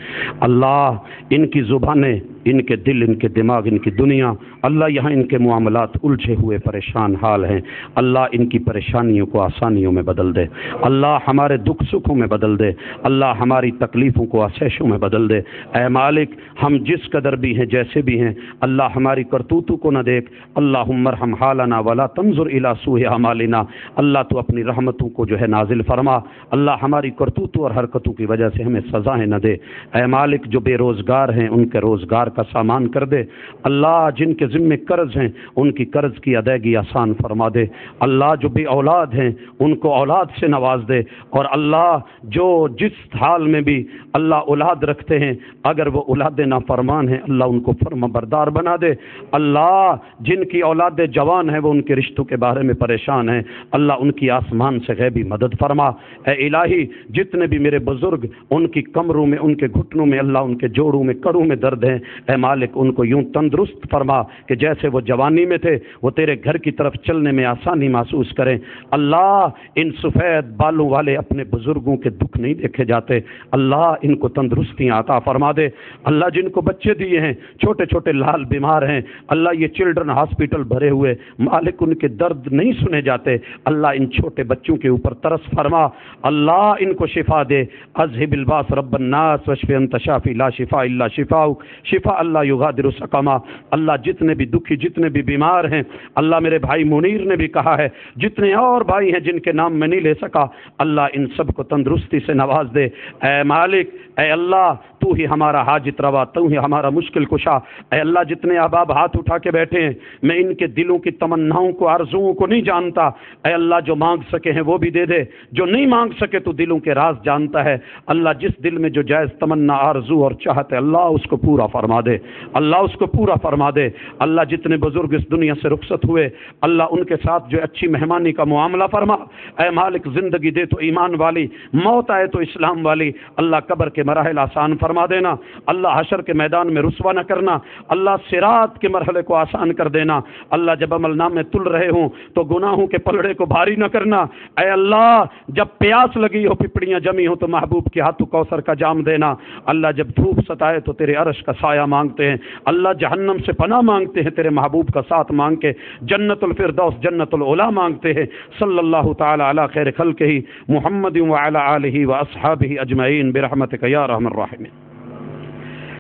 اللہ ان کی زبانیں، ان کے دل، ان کے دماغ، ان کی دنیا، اللہ یہاں ان کے معاملات الجھے ہوئے پریشان حال ہیں، اللہ ان کی پریشانیوں کو آسانیوں میں بدل دے، اللہ ہمارے دکھ سکھوں میں بدل دے، اللہ ہماری تکلیفوں کو آسائشوں میں بدل دے۔ اے مالک، ہم جس قدر بھی ہیں جیسے بھی ہیں، اللہ ہماری کرتوتوں کو نہ دیکھ، اللہم ارحم حالنا ولا تنظر الی سوء اعمالنا، اللہ تو اپنی رحمتوں کو جو ہے نازل فرما، اللہ ہماری کرتوتوں اور حرکتوں کی وجہ سے ہمیں سزائیں نہ دے۔ اے مالک، جو بے روزگار ہیں ان کے روزگار کا سامان کر دے، اللہ جن کے ذمے قرض ہیں ان کی قرض کی ادائیگی آسان فرما دے، اللہ جو بے اولاد ہیں ان کو اولاد سے نواز دے، اور اللہ جو جس حال میں بھی اللہ اولاد رکھتے ہیں اگر وہ اولاد نافرمان ہیں اللہ ان کو فرما بردار بنا دے، اللہ جن کی اولاد جوان ہیں وہ ان کے رشتوں کے بارے میں پریشان ہیں اللہ ان کی آسمان سے غیبی مدد فرما۔ اے الہی، جتنے بھی میرے بزرگ ان کی کمروں میں، ان کے گھٹنوں میں، اللہ ان کے جوڑوں میں، کڑوں میں درد ہیں، اے مالک ان کو یوں تندرست فرما کہ جیسے وہ جوانی میں تھے وہ تیرے گھر کی طرف چلنے میں آسانی محسوس کریں۔ اللہ ان سفید بالوں والے اپنے بزرگوں کے دکھ نہیں دیکھے جاتے، اللہ ان کو تندرستیاں عطا فرما دے۔ اللہ جن کو بچے دیے ہیں چھوٹے چھوٹے لال بیمار ہیں، اللہ یہ چلڈرن ہاسپٹل بھرے ہوئے، مالک ان کے درد نہیں سنے جاتے، اللہ ان چھوٹے بچوں کے اوپر ترس فرما، اللہ ان کو شفا دے۔ اذهب الباس رب الناس واشف انت شافی لا شفاء الا شفاؤک، شفاء اللہ یغادر سقما۔ اللہ جتنے بھی دکھی، جتنے بھی بیمار ہیں، اللہ میرے بھائی منیر نے بھی کہا ہے، جتنے اور بھائی ہیں جن کے نام میں نہیں لے سکا، اللہ ان سب کو تندرستی سے نواز دے۔ اے مالک، اے اللہ تو ہی ہمارا حاجت روا، تو ہی ہمارا مشکل کشا۔ اے اللہ جتنے احباب ہاتھ اٹھا کے بیٹھے ہیں، میں ان کے دلوں کی تمناؤں کو، آرزوؤں کو نہیں جانتا، اے اللہ جو مانگ سکے ہیں وہ بھی دے دے، جو نہیں مانگ سکے تو دلوں کے راز جانتا ہے، اللہ جس دل میں جو جائز تمنا، آرزو اور چاہت ہے اللہ اس کو پورا فرما دے، اللہ اس کو پورا فرما دے۔ اللہ جتنے بزرگ اس دنیا سے رخصت ہوئے اللہ ان کے ساتھ جو اچھی مہمانی کا معاملہ فرما۔ اے مالک، زندگی دے تو ایمان والی، موت آئے تو اسلام والی، اللہ قبر کے مراحل آسان فرما دینا، اللہ حشر کے میدان میں رسوا نہ کرنا، اللہ صراط کے مرحلے کو آسان کر دینا، اللہ جب عمل نامے تل رہے ہوں تو گناہوں کے پلڑے کو بھاری نہ کرنا، اے اللہ جب پیاس لگی ہو، پپڑیاں جمی ہو تو محبوب کے ہاتھوں کوثر کا جام دینا، اللہ جب دھوپ ستائے تو تیرے عرش کا سایہ مانگتے ہیں، اللہ جہنم سے پناہ مانگتے ہیں تیرے محبوب کا ساتھ مانگ کے، جنت الفردوس جنت العلا مانگتے ہیں۔ صلی اللہ تعالی علی خیر خلقہ محمد وعلی آلہ واصحابہ اجمعین برحمتک یا ارحم الراحمین۔